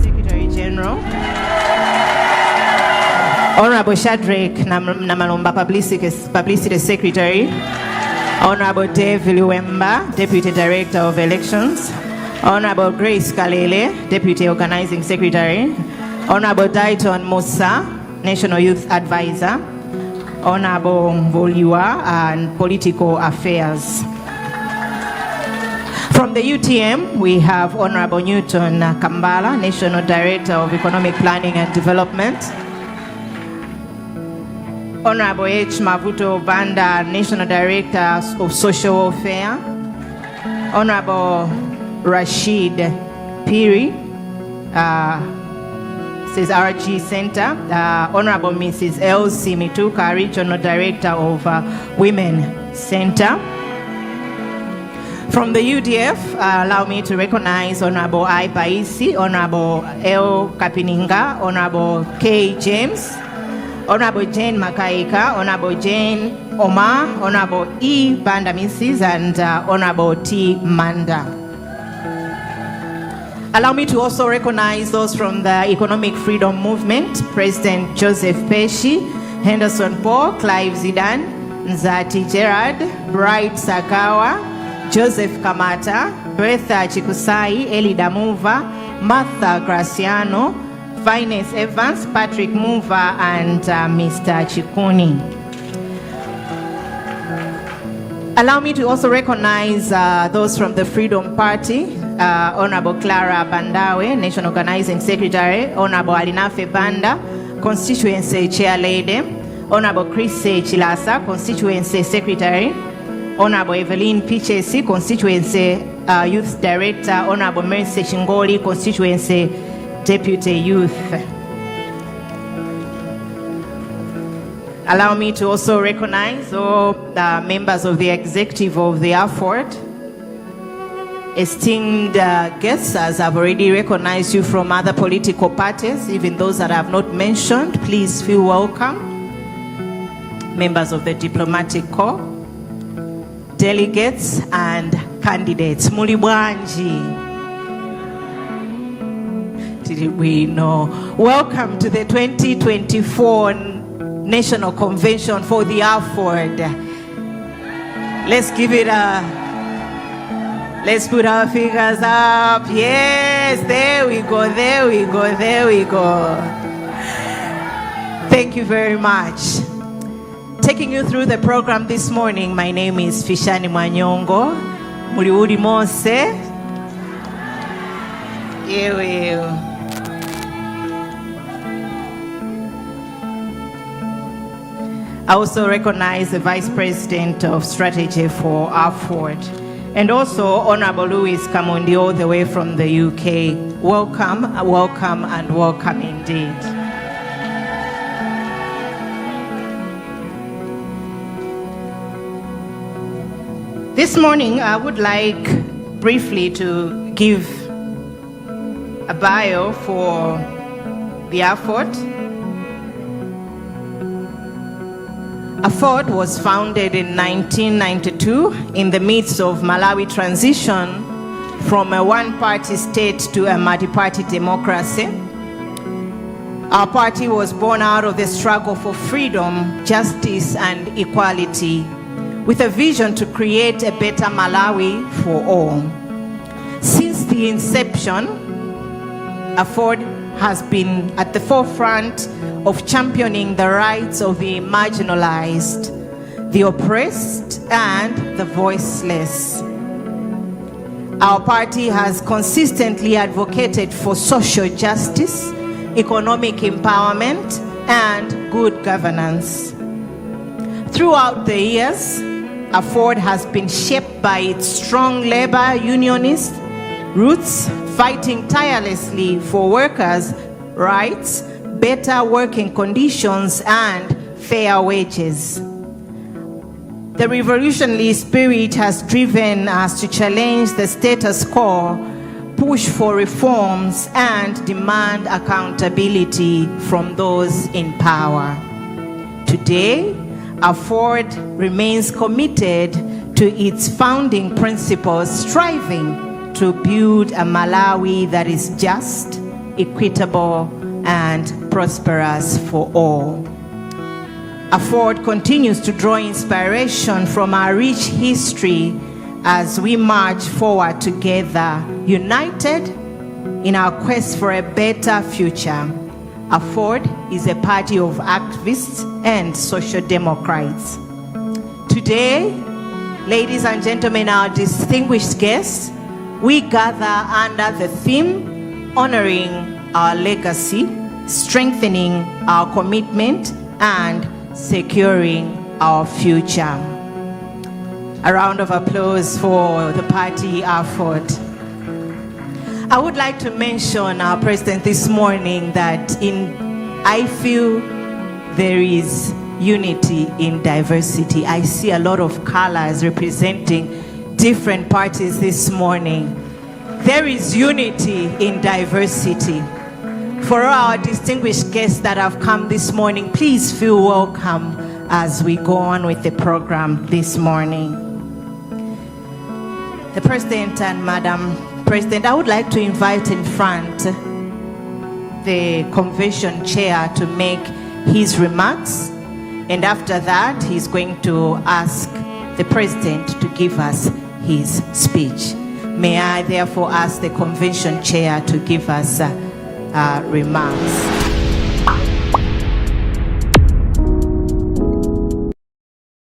Secretary General, Honorable Shadrach Namalomba, Publicity Secretary, Honorable Dave Luemba, Deputy Director of Elections, Honorable Grace Kalele, Deputy Organizing Secretary, Honorable Dayton Musa, National Youth Advisor, Honorable Volua and Political Affairs. From the UTM, we have Honorable Newton Kambala, National Director of Economic Planning and Development, Honorable H. Mavuto Banda, National Director of Social Welfare, Honorable Rashid Piri, says RG Center, Honorable Mrs. Elsie Mituka, Regional Director of Women Center. From the UDF, allow me to recognize Honorable I. Baisi, Honorable L. Kapininga, Honorable K. James, Honorable Jane Makaika, Honorable Jane Omar, Honorable E. Banda Mrs. and Honorable T. Manda. Allow me to also recognize those from the Economic Freedom Movement: President Joseph Peshi, Henderson Paul, Clive Zidane, Nzati Gerard, Bright Sakawa, Joseph Kamata, Bertha Chikusai, Eli Damuva, Martha Graciano, Finance Evans, Patrick Muva, and Mr. Chikuni. Allow me to also recognize those from the Freedom Party: Honorable Clara Bandawe, National Organizing Secretary, Honorable Alinafe Banda, Constituency Chair Lady, Honorable Chris Chilasa, Constituency Secretary, Honorable Evelyn Pichesi, Constituency Youth Director, Honorable Mercy Shingoli, Constituency Deputy Youth. Allow me to also recognize all the members of the executive of the Aford. Esteemed guests, as I've already recognized you from other political parties, even those that I have not mentioned, please feel welcome. Members of the diplomatic corps, delegates and candidates. Mulibwanji. Did we know? Welcome to the 2024 National Convention for the Aford. Let's give it let's put our fingers up. Yes, there we go, there we go, there we go. Thank you very much. Taking you through the program this morning, my name is Fishani Mwanyongo. Muliudi Mose. I also recognize the Vice President of Strategy for Aford, and also Honorable Louis Kamundi, all the way from the UK. Welcome, welcome, and welcome indeed. This morning, I would like briefly to give a bio for the Aford. Aford was founded in 1992 in the midst of Malawi transition from a one-party state to a multi-party democracy. Our party was born out of the struggle for freedom, justice, and equality, with a vision to create a better Malawi for all. Since the inception, Aford has been at the forefront of championing the rights of the marginalized, the oppressed, and the voiceless. Our party has consistently advocated for social justice, economic empowerment, and good governance. Throughout the years, Aford has been shaped by its strong labor unionist roots, fighting tirelessly for workers' rights, better working conditions, and fair wages. The revolutionary spirit has driven us to challenge the status quo, push for reforms, and demand accountability from those in power. Today, Aford remains committed to its founding principles, striving to build a Malawi that is just, equitable, and prosperous for all. Aford continues to draw inspiration from our rich history as we march forward together, united in our quest for a better future. Aford is a party of activists and social democrats. Today, ladies and gentlemen, our distinguished guests, we gather under the theme, honoring our legacy, strengthening our commitment, and securing our future. A round of applause for the party Aford. I would like to mention our president this morning that I feel there is unity in diversity. I see a lot of colors representing different parties this morning. There is unity in diversity. For our distinguished guests that have come this morning, please feel welcome as we go on with the program this morning. The President and Madam President, I would like to invite in front the convention chair to make his remarks, and after that he's going to ask the President to give us his speech. May I therefore ask the convention chair to give us remarks.